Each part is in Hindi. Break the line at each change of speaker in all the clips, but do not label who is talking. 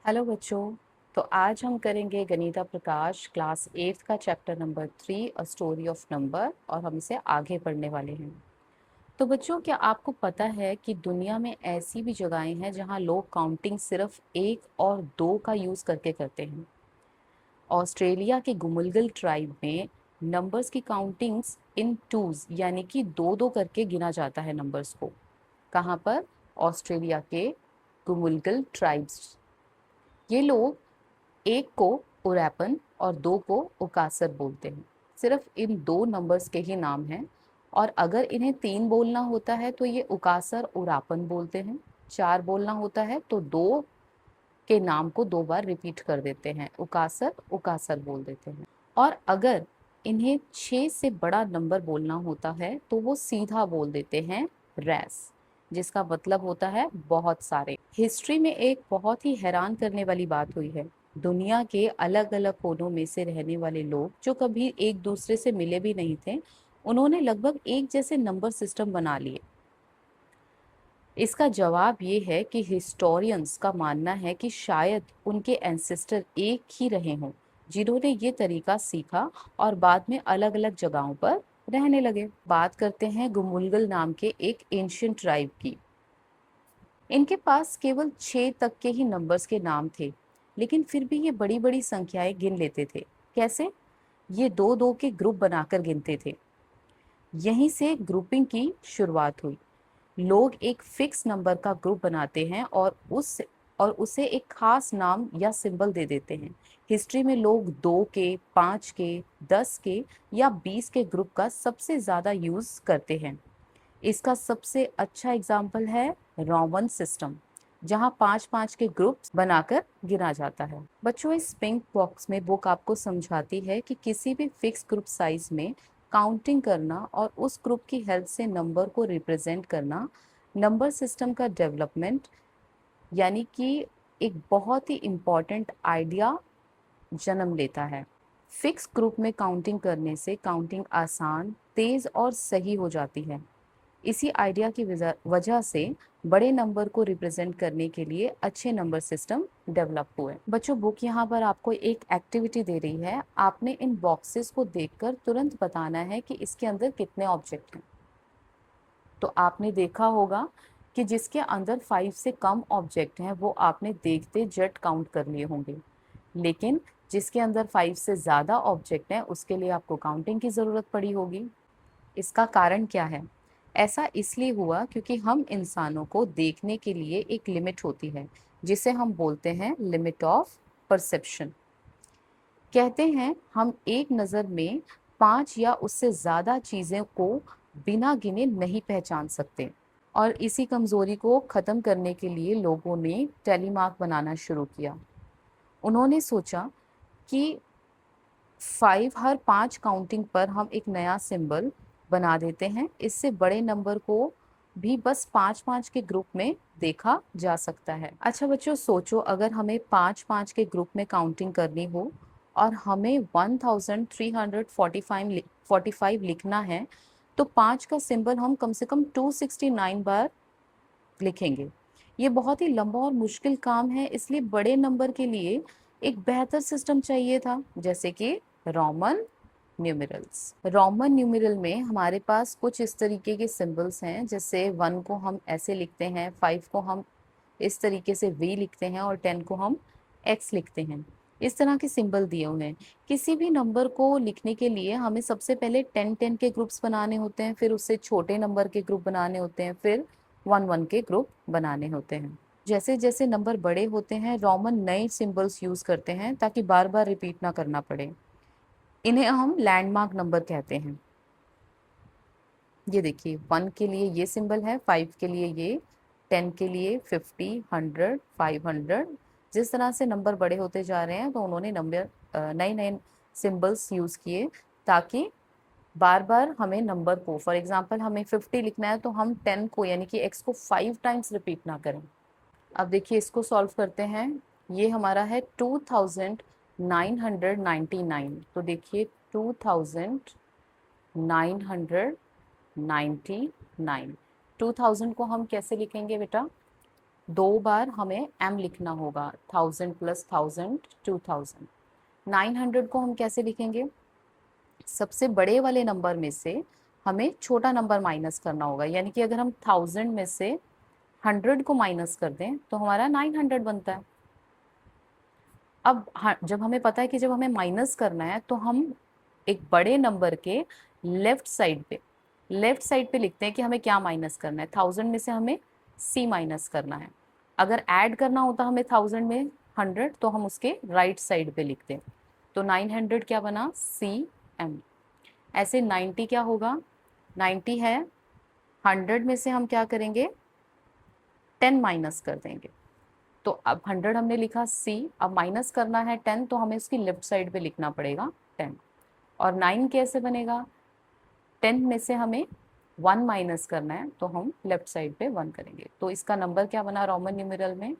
हेलो बच्चों। तो आज हम करेंगे गणिता प्रकाश क्लास 8th का chapter number 3 a story of number, और हम इसे आगे पढ़ने वाले हैं। तो बच्चों, क्या आपको पता है कि दुनिया में ऐसी भी जगहें हैं जहां लोग काउंटिंग सिर्फ 1 और 2 का यूज करके करते हैं। ऑस्ट्रेलिया के गुमुलगल ट्राइब में नंबर्स की काउंटिंग्स इन टूज यानी कि दो दो करके गिना जाता है नंबर्स को। कहाँ पर? ऑस्ट्रेलिया के गुमुलगल ट्राइब्स। ये लोग 1 को उरैपन और 2 को उकासर बोलते हैं। सिर्फ इन 2 नंबर्स के ही नाम हैं, और अगर इन्हें 3 बोलना होता है तो ये उकासर उरापन बोलते हैं। 4 बोलना होता है तो 2 के नाम को 2 बार रिपीट कर देते हैं, उकासर उकासर बोल देते हैं। और अगर इन्हें 6 से बड़ा नंबर बोलना होता है तो वो सीधा बोल देते हैं रैस, जिसका मतलब होता है बहुत सारे। हिस्ट्री में एक बहुत ही हैरान करने वाली बात हुई है। दुनिया के अलग अलग कोनों में से रहने वाले लोग जो कभी एक दूसरे से मिले भी नहीं थे, उन्होंने लगभग एक जैसे नंबर सिस्टम बना लिए। इसका जवाब ये है कि हिस्टोरियंस का मानना है कि शायद उनके एंसेस्टर एक ही रहे हों, जिन्होंने ये तरीका सीखा और बाद में अलग अलग जगहों पर रहने लगे। बात करते हैं गुमुलगल नाम के एक एंशियंट ट्राइब की। इनके पास केवल 6 तक के ही नंबर्स के नाम थे, लेकिन फिर भी ये बड़ी बड़ी संख्याएं गिन लेते थे। कैसे? ये दो दो के ग्रुप बनाकर गिनते थे। यहीं से ग्रुपिंग की शुरुआत हुई। लोग एक फिक्स नंबर का ग्रुप बनाते हैं और उसे एक खास नाम या सिंबल दे देते हैं। हिस्ट्री में लोग 2 के, 5 के, 10 के या 20 के ग्रुप का सबसे ज्यादा यूज करते हैं। इसका सबसे अच्छा एग्जाम्पल है रोमन सिस्टम, जहां 5 5 के ग्रुप्स बनाकर गिना जाता है। बच्चों, इस पिंक बॉक्स में बुक आपको समझाती है कि किसी भी फिक्स ग्रुप साइज में काउंटिंग करना और उस ग्रुप की हेल्प से नंबर को रिप्रेजेंट करना नंबर सिस्टम का डेवलपमेंट, यानी कि एक बहुत ही इम्पॉर्टेंट आइडिया जन्म लेता है। फिक्स ग्रुप में काउंटिंग करने से काउंटिंग आसान, तेज और सही हो जाती है। इसी आइडिया की वजह से बड़े नंबर को रिप्रेजेंट करने के लिए अच्छे नंबर सिस्टम डेवलप हुए। बच्चों, बुक यहाँ पर आपको एक एक्टिविटी दे रही है। आपने इन बॉक्सेस को देखकर तुरंत बताना है कि इसके अंदर कितने ऑब्जेक्ट हैं। तो आपने देखा होगा कि जिसके अंदर 5 से कम ऑब्जेक्ट हैं वो आपने देखते जट काउंट कर लिए होंगे, लेकिन जिसके अंदर 5 से ज़्यादा ऑब्जेक्ट हैं उसके लिए आपको काउंटिंग की ज़रूरत पड़ी होगी। इसका कारण क्या है? ऐसा इसलिए हुआ क्योंकि हम इंसानों को देखने के लिए एक लिमिट होती है, जिसे हम बोलते हैं लिमिट ऑफ परसेप्शन। कहते हैं हम एक नज़र में 5 या उससे ज़्यादा चीज़ें को बिना गिने नहीं पहचान सकते। और इसी कमज़ोरी को ख़त्म करने के लिए लोगों ने टेलीमार्क बनाना शुरू किया। उन्होंने सोचा कि 5 काउंटिंग पर हम एक नया सिंबल बना देते हैं। इससे बड़े नंबर को भी बस 5 5 के ग्रुप में देखा जा सकता है। अच्छा बच्चों, सोचो अगर हमें 5 5 के ग्रुप में काउंटिंग करनी हो और हमें 1345 लिखना है, तो 5 का सिंबल हम कम से कम 269 बार लिखेंगे। ये बहुत ही लंबा और मुश्किल काम है, इसलिए बड़े नंबर के लिए एक बेहतर सिस्टम चाहिए था, जैसे कि रोमन न्यूमेरल्स। रोमन न्यूमेरल में हमारे पास कुछ इस तरीके के सिंबल्स हैं, जैसे 1 को हम ऐसे लिखते हैं, 5 को हम इस तरीके से वी लिखते हैं और 10 को हम एक्स लिखते हैं। इस तरह के सिंबल दिए हुए हैं। किसी भी नंबर को लिखने के लिए हमें सबसे पहले 10 10 के ग्रुप्स बनाने होते हैं, फिर उससे छोटे नंबर के ग्रुप बनाने होते हैं, फिर 1 1 के ग्रुप बनाने होते हैं। जैसे जैसे नंबर बड़े होते हैं, रोमन नए सिंबल्स यूज करते हैं ताकि बार बार रिपीट ना करना पड़े। इन्हें हम लैंडमार्क नंबर कहते हैं। ये देखिए, 1 के लिए ये सिंबल है, 5 के लिए ये, 10 के लिए 50, 100, 500। जिस तरह से नंबर बड़े होते जा रहे हैं तो उन्होंने नंबर नए नए सिंबल्स यूज किए ताकि बार बार हमें नंबर को, फॉर एग्जाम्पल हमें 50 लिखना है तो हम 10 को यानी कि एक्स को 5 टाइम्स रिपीट ना करें। अब देखिए, इसको सॉल्व करते हैं। ये हमारा है 2999। तो देखिए 2999। 2000 को हम कैसे लिखेंगे बेटा? 2 बार हमें m लिखना होगा, 1000 प्लस 1000 2000। 900 को हम कैसे लिखेंगे? सबसे बड़े वाले नंबर में से हमें छोटा नंबर माइनस करना होगा, यानी कि अगर हम 1000 में से 100 को माइनस कर दें तो हमारा 900 बनता है। अब जब हमें पता है कि जब हमें माइनस करना है तो हम एक बड़े नंबर के लेफ्ट साइड पे लिखते हैं कि हमें क्या माइनस करना है। 1000 में से हमें c माइनस करना है। अगर ऐड करना होता हमें 1000 में 100 तो हम उसके राइट साइड पे लिखते हैं। तो 900 क्या बना? cm। ऐसे 90 क्या होगा? 90 है, 100 में से हम क्या करेंगे? 10 माइनस कर देंगे। तो अब 100 हमने लिखा c, अब माइनस करना है 10 तो हमें उसकी लेफ्ट साइड पे लिखना पड़ेगा 10। और 9 कैसे बनेगा? 10 में से हमें 1 माइनस करना है तो हम लेफ्ट साइड पे 1 करेंगे। तो इसका नंबर क्या बना रोमन न्यूमेरल में?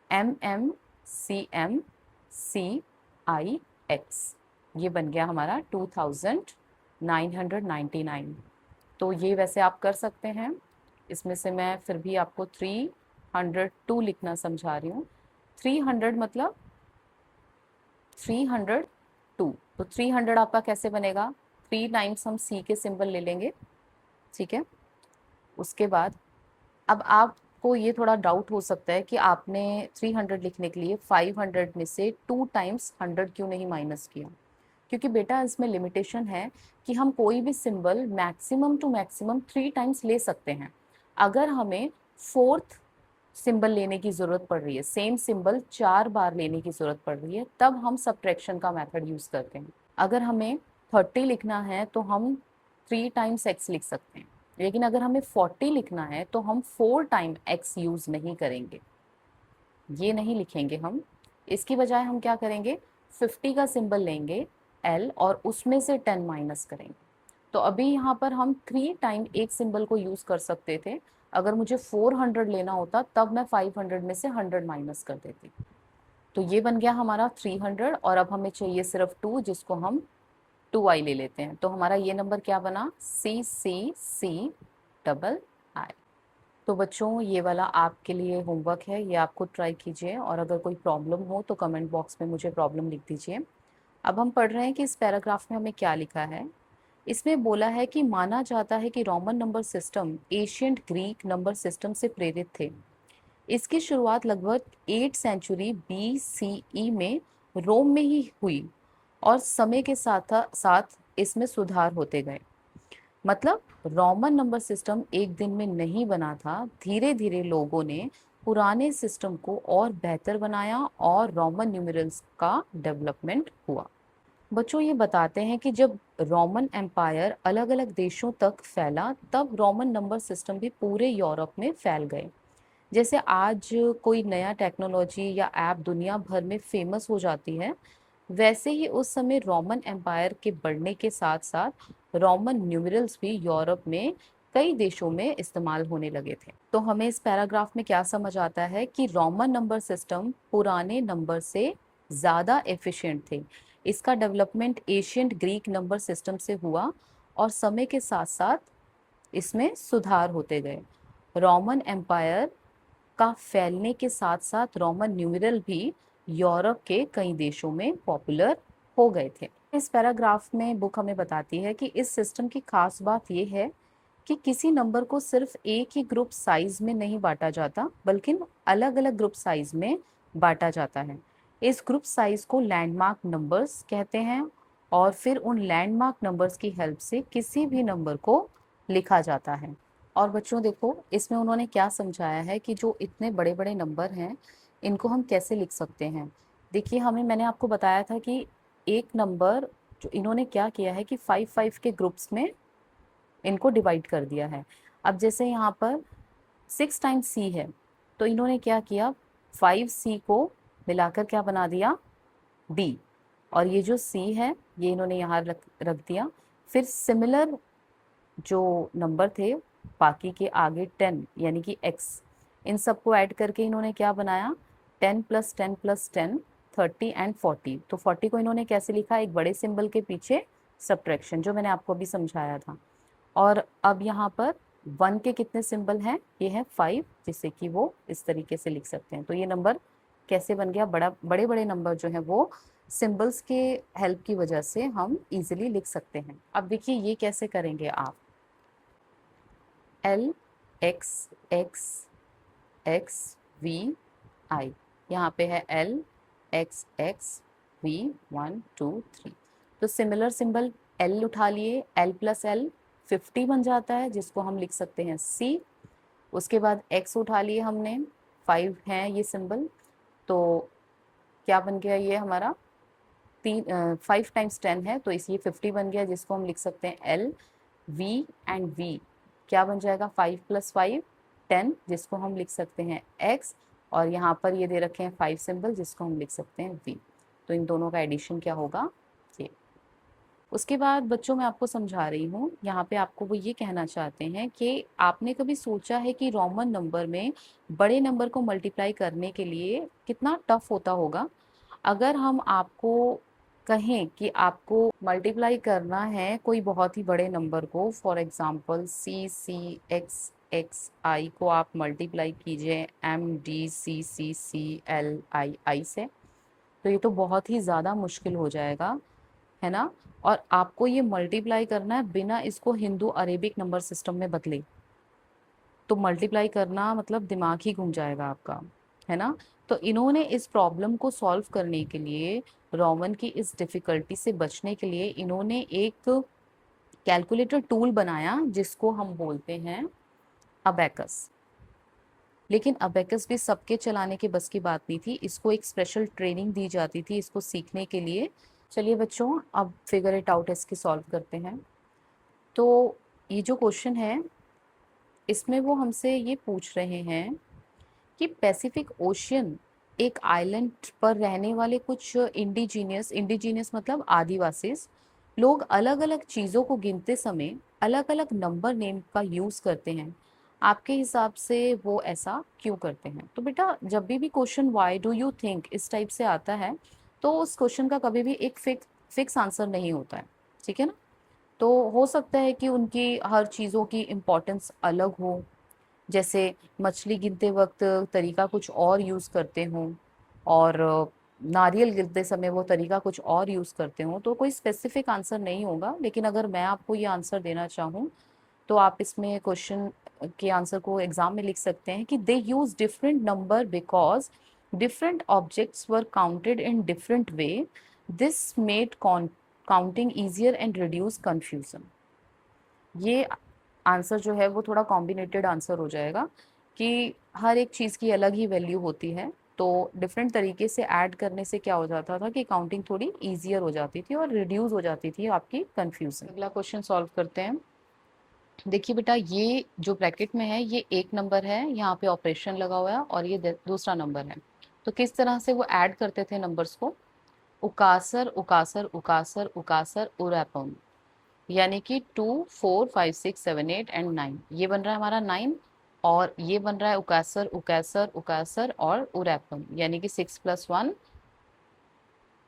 MMCMCIX। ये बन गया हमारा 2999। तो ये वैसे आप कर सकते हैं। इसमें से मैं फिर भी आपको 302 लिखना समझा रही हूँ। 300 मतलब 302। तो 300 आपका कैसे बनेगा? 3 टाइम्स हम सी के सिंबल ले लेंगे, ठीक है। उसके बाद अब आपको ये थोड़ा डाउट हो सकता है कि आपने 300 लिखने के लिए 500 में से 2 टाइम्स 100 क्यों नहीं माइनस किया? क्योंकि बेटा इसमें लिमिटेशन है कि हम कोई भी symbol maximum to maximum 3 times ले सकते हैं। अगर हमें फोर्थ सिंबल लेने की जरूरत पड़ रही है, सेम सिंबल 4 बार लेने की जरूरत पड़ रही है, तब हम सब्ट्रैक्शन का मेथड यूज करते हैं। अगर हमें 30 लिखना है तो हम 3 टाइम्स x लिख सकते हैं, लेकिन अगर हमें 40 लिखना है तो हम 4 टाइम x यूज नहीं करेंगे, ये नहीं लिखेंगे हम। इसकी बजाय हम क्या करेंगे? 50 का सिंबल लेंगे l और उसमें से 10 माइनस करेंगे। तो अभी यहाँ पर हम 3 टाइम एक सिंबल को यूज कर सकते थे। अगर मुझे 400 लेना होता तब मैं 500 में से 100 माइनस कर देती। तो ये बन गया हमारा 300 और अब हमें चाहिए सिर्फ 2, जिसको हम 2i ले लेते हैं। तो हमारा ये नंबर क्या बना? CCCII। तो बच्चों ये वाला आपके लिए होमवर्क है, ये आपको ट्राई कीजिए और अगर कोई प्रॉब्लम हो तो कमेंट बॉक्स में मुझे प्रॉब्लम लिख दीजिए। अब हम पढ़ रहे हैं कि इस पैराग्राफ में हमें क्या लिखा है। इसमें बोला है कि माना जाता है कि Roman number system ancient Greek number system से प्रेरित थे। इसकी शुरुआत लगभग 8 सेंचुरी BCE में रोम में ही हुई और समय के साथ साथ इसमें सुधार होते गए। मतलब रोमन नंबर सिस्टम एक दिन में नहीं बना था, धीरे धीरे लोगों ने पुराने सिस्टम को और बेहतर बनाया और रोमन न्यूमेरल्स का डेवलपमेंट हुआ। बच्चों ये बताते हैं कि जब रोमन एम्पायर अलग अलग देशों तक फैला तब रोमन नंबर सिस्टम भी पूरे यूरोप में फैल गए। जैसे आज कोई नया टेक्नोलॉजी या ऐप दुनिया भर में फेमस हो जाती है, वैसे ही उस समय रोमन एम्पायर के बढ़ने के साथ साथ रोमन न्यूमेरल्स भी यूरोप में कई देशों में इस्तेमाल होने लगे थे। तो हमें इस पैराग्राफ में क्या समझ आता है कि रोमन नंबर सिस्टम पुराने नंबर से ज़्यादा एफिशिएंट थे। इसका development ancient Greek number system से हुआ और समय के साथ साथ इसमें सुधार होते गए। रोमन एम्पायर का फैलने के साथ साथ रोमन न्यूमेरल भी यूरोप के कई देशों में पॉपुलर हो गए थे। इस पैराग्राफ में बुक हमें बताती है कि इस सिस्टम की खास बात यह है कि किसी नंबर को सिर्फ एक ही ग्रुप साइज में नहीं बांटा जाता, बल्कि अलग अलग ग्रुप साइज में बांटा जाता है। इस ग्रुप साइज को लैंडमार्क नंबर्स कहते हैं और फिर उन लैंडमार्क नंबर्स की हेल्प से किसी भी नंबर को लिखा जाता है। और बच्चों देखो इसमें उन्होंने क्या समझाया है कि जो इतने बड़े बड़े नंबर हैं इनको हम कैसे लिख सकते हैं। देखिए मैंने आपको बताया था कि एक नंबर जो इन्होंने क्या किया है कि 5 के ग्रुप्स में इनको डिवाइड कर दिया है। अब जैसे यहाँ पर 6 टाइम्स सी है तो इन्होंने क्या किया, 5C को मिलाकर क्या बना दिया? D। और ये जो C है ये इन्होंने यहाँ रख दिया। फिर सिमिलर जो नंबर थे बाकी के आगे 10 यानी कि x, इन सबको ऐड करके इन्होंने क्या बनाया? 10 + 10 + 10 30 एंड 40। तो 40 को इन्होंने कैसे लिखा? एक बड़े सिंबल के पीछे सब्ट्रैक्शन, जो मैंने आपको अभी समझाया था। और अब यहाँ पर वन के कितने सिंबल हैं, ये है 5, जिससे कि वो इस तरीके से लिख सकते हैं। तो ये नंबर कैसे बन गया, बड़े बड़े नंबर जो है वो सिंबल्स के हेल्प की वजह से हम इजीली लिख सकते हैं। अब देखिए ये कैसे करेंगे आप, L X X X V I, यहाँ पे है एल एक्स एक्स वी 1 2 3। तो सिमिलर सिंबल एल उठा लिए, एल प्लस एल 50 बन जाता है, जिसको हम लिख सकते हैं सी। उसके बाद एक्स उठा लिए हमने, 5 है ये सिंबल, तो क्या बन गया ये हमारा, 5 टाइम्स 10 है, तो इस ये 50 बन गया, जिसको हम लिख सकते हैं एल। वी एंड वी क्या बन जाएगा, 5 + 5 10, जिसको हम लिख सकते हैं एक्स। और यहाँ पर ये दे रखे हैं 5 सिंबल, जिसको हम लिख सकते हैं वी। तो इन दोनों का एडिशन क्या होगा, ये। उसके बाद बच्चों मैं आपको समझा रही हूँ, यहाँ पे आपको वो ये कहना चाहते हैं कि आपने कभी सोचा है कि रोमन नंबर में बड़े नंबर को मल्टीप्लाई करने के लिए कितना टफ होता होगा। अगर हम आपको कहें कि आपको मल्टीप्लाई करना है कोई बहुत ही बड़े नंबर को, फॉर एग्जांपल CCXXI को आप मल्टीप्लाई कीजिए MDCCCLII से, तो ये तो बहुत ही ज़्यादा मुश्किल हो जाएगा, है ना। और आपको ये मल्टीप्लाई करना है बिना इसको हिंदू अरेबिक नंबर सिस्टम में बदले, तो मल्टीप्लाई करना मतलब दिमाग ही घूम जाएगा आपका, है ना। तो इन्होंने इस प्रॉब्लम को सॉल्व करने के लिए, रोमन की इस डिफिकल्टी से बचने के लिए, इन्होंने एक कैलकुलेटर टूल बनाया जिसको हम बोलते हैं अबेकस। लेकिन अबेकस भी सबके चलाने के बस की बात नहीं थी, इसको एक स्पेशल ट्रेनिंग दी जाती थी इसको सीखने के लिए। चलिए बच्चों, अब फिगर इट आउट इसकी सॉल्व करते हैं। तो ये जो क्वेश्चन है, इसमें वो हमसे ये पूछ रहे हैं कि पैसिफिक ओशियन एक आइलैंड पर रहने वाले कुछ इंडिजीनियस मतलब आदिवासी लोग अलग अलग चीज़ों को गिनते समय अलग अलग नंबर नेम का यूज़ करते हैं। आपके हिसाब से वो ऐसा क्यों करते हैं। तो बेटा जब भी question why do you think इस टाइप से आता है, तो उस क्वेश्चन का कभी भी एक फिक्स आंसर नहीं होता है, ठीक है ना। तो हो सकता है कि उनकी हर चीज़ों की इम्पोर्टेंस अलग हो, जैसे मछली गिनते वक्त तरीका कुछ और यूज़ करते हों, और नारियल गिनते समय वो तरीका कुछ और यूज़ करते हों। तो कोई स्पेसिफिक आंसर नहीं होगा, लेकिन अगर मैं आपको ये आंसर देना चाहूँ, तो आप इसमें क्वेश्चन के आंसर को एग्जाम में लिख सकते हैं कि they use different number because different objects were counted in different way, this made counting easier and reduce confusion. ये आंसर जो है वो थोड़ा कॉम्बिनेटेड आंसर हो जाएगा कि हर एक चीज़ की अलग ही वैल्यू होती है, तो डिफरेंट तरीके से ऐड करने से क्या हो जाता था कि काउंटिंग थोड़ी ईजियर हो जाती थी और रिड्यूस हो जाती थी आपकी कंफ्यूजन। अगला क्वेश्चन सॉल्व करते हैं। देखिए बेटा, ये जो ब्रैकेट में है ये एक नंबर है, यहाँ पे ऑपरेशन लगा हुआ है, और ये दूसरा नंबर है। तो किस तरह से वो ऐड करते थे नंबर्स को, उकासर उकासर उकासर उकासर उरापम, यानी कि 2 4 5 6 7 8 एंड 9, ये बन रहा है हमारा 9। और ये बन रहा है उकासर उकासर उकासर और उरापम, यानी कि 6 + 1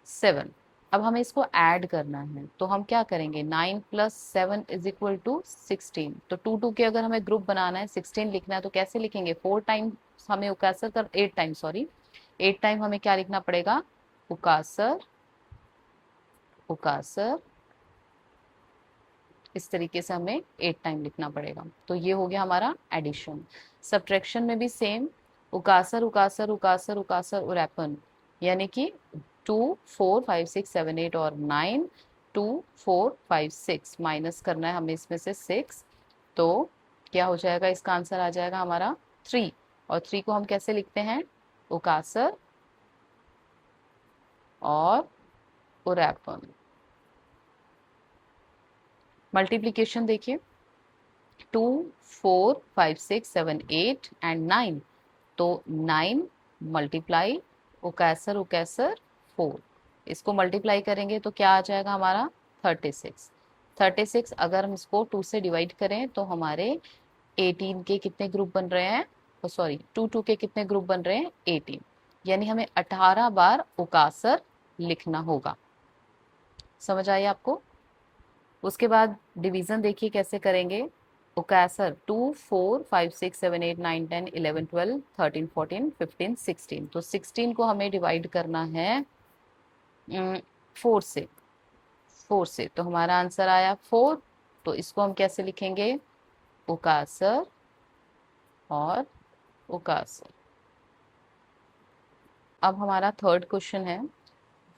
7। अब हमें इसको ऐड करना है, तो हम क्या करेंगे, 9 + 7 = 16। तो टू टू के अगर हमें ग्रुप बनाना है, 16 लिखना है, तो कैसे लिखेंगे, 4 टाइम्स हमें उकासर कर 8 टाइम सॉरी 8 टाइम हमें क्या लिखना पड़ेगा, उकासर उकासर, इस तरीके से हमें 8 टाइम लिखना पड़ेगा। तो ये हो गया हमारा एडिशन। सब्ट्रैक्शन में भी सेम, उकासर उकासर उकासर उकासर उरापन, यानी कि 2 4 5 6 7 8 और 9, 2 4 5 6 माइनस करना है हमें इसमें से 6, तो क्या हो जाएगा, इसका आंसर आ जाएगा हमारा 3। और 3 को हम कैसे लिखते हैं, उकासर और उरापन। मल्टीप्लीकेशन देखिए, 2 4 5 6 7 8 एंड 9, तो 9 मल्टीप्लाई उकैसर उकैसर 4, इसको मल्टीप्लाई करेंगे तो क्या आ जाएगा हमारा 36। 36 अगर हम इसको 2 से डिवाइड करें तो हमारे 18 के कितने ग्रुप बन रहे हैं, सॉरी 2 के कितने ग्रुप बन रहे हैं, 18, यानी हमें 18 बार उकासर लिखना होगा। समझ आई आपको। उसके बाद डिवीजन देखिए कैसे करेंगे, ओकासर 2 4 5 6 7 8 9 10 11 12 13 14 15 16। तो 16 को हमें डिवाइड करना है 4 से। 4 से तो हमारा आंसर आया 4। तो इसको हम कैसे लिखेंगे? ओकासर और ओकासर। अब हमारा थर्ड क्वेश्चन है।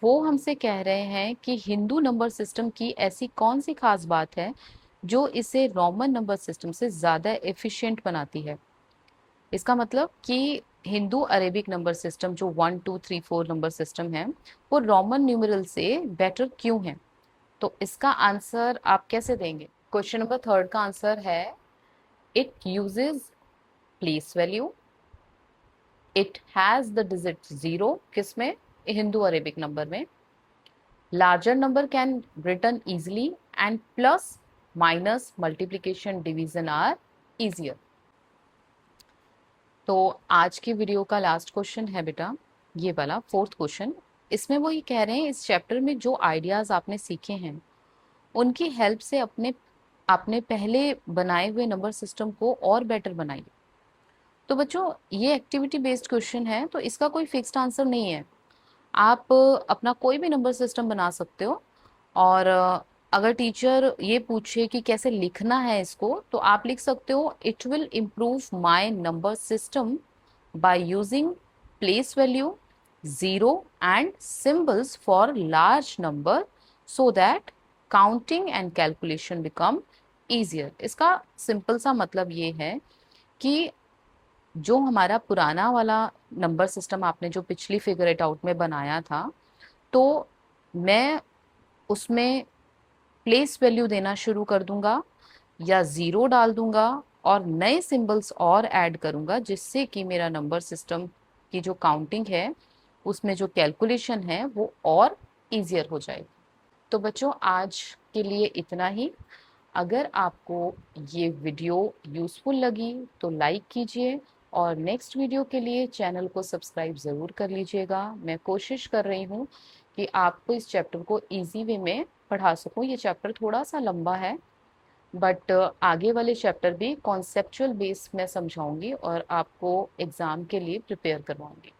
वो हमसे कह रहे हैं कि हिंदू नंबर सिस्टम की ऐसी कौन सी खास बात है जो इसे रोमन नंबर सिस्टम से ज्यादा एफिशिएंट बनाती है। इसका मतलब कि हिंदू अरेबिक नंबर सिस्टम जो 1 2 3 4 नंबर सिस्टम है वो रोमन न्यूमेरल से बेटर क्यों है। तो इसका आंसर आप कैसे देंगे? क्वेश्चन नंबर थर्ड का आंसर है it uses place value, it has the digit zero. किसमें? हिंदू अरेबिक नंबर में। Larger number can return easily and plus minus multiplication division are easier. तो आज की वीडियो का लास्ट क्वेश्चन है बेटा ये वाला फोर्थ क्वेश्चन। इसमें वो ये कह रहे हैं इस चैप्टर में जो आइडियाज आपने सीखे हैं उनकी हेल्प से अपने आपने पहले बनाए हुए नंबर सिस्टम को और बेटर बनाइए। तो बच्चों ये एक्टिविटी बेस्ड क्वेश्चन है तो इसका कोई फिक्स्ड आंसर नहीं है। आप अपना कोई भी नंबर सिस्टम बना सकते हो। और अगर टीचर ये पूछे कि कैसे लिखना है इसको तो आप लिख सकते हो it will improve my number system by using place value, zero and symbols for large number so that counting and calculation become easier. इसका सिंपल सा मतलब ये है कि जो हमारा पुराना वाला नंबर सिस्टम आपने जो पिछली फिगर इट आउट में बनाया था तो मैं उसमें प्लेस वैल्यू देना शुरू कर दूंगा या जीरो डाल दूंगा और नए सिंबल्स और ऐड करूंगा जिससे कि मेरा नंबर सिस्टम की जो काउंटिंग है उसमें जो कैलकुलेशन है वो और इजियर हो जाएगी। तो बच्चों आज के लिए इतना ही। अगर आपको ये वीडियो यूज़फुल लगी तो लाइक कीजिए और नेक्स्ट वीडियो के लिए चैनल को सब्सक्राइब ज़रूर कर लीजिएगा। मैं कोशिश कर रही हूँ कि आपको इस चैप्टर को इजी वे में पढ़ा सकूँ। ये चैप्टर थोड़ा सा लंबा है बट आगे वाले चैप्टर भी कॉन्सेप्चुअल बेस में समझाऊंगी और आपको एग्ज़ाम के लिए प्रिपेयर करवाऊंगी।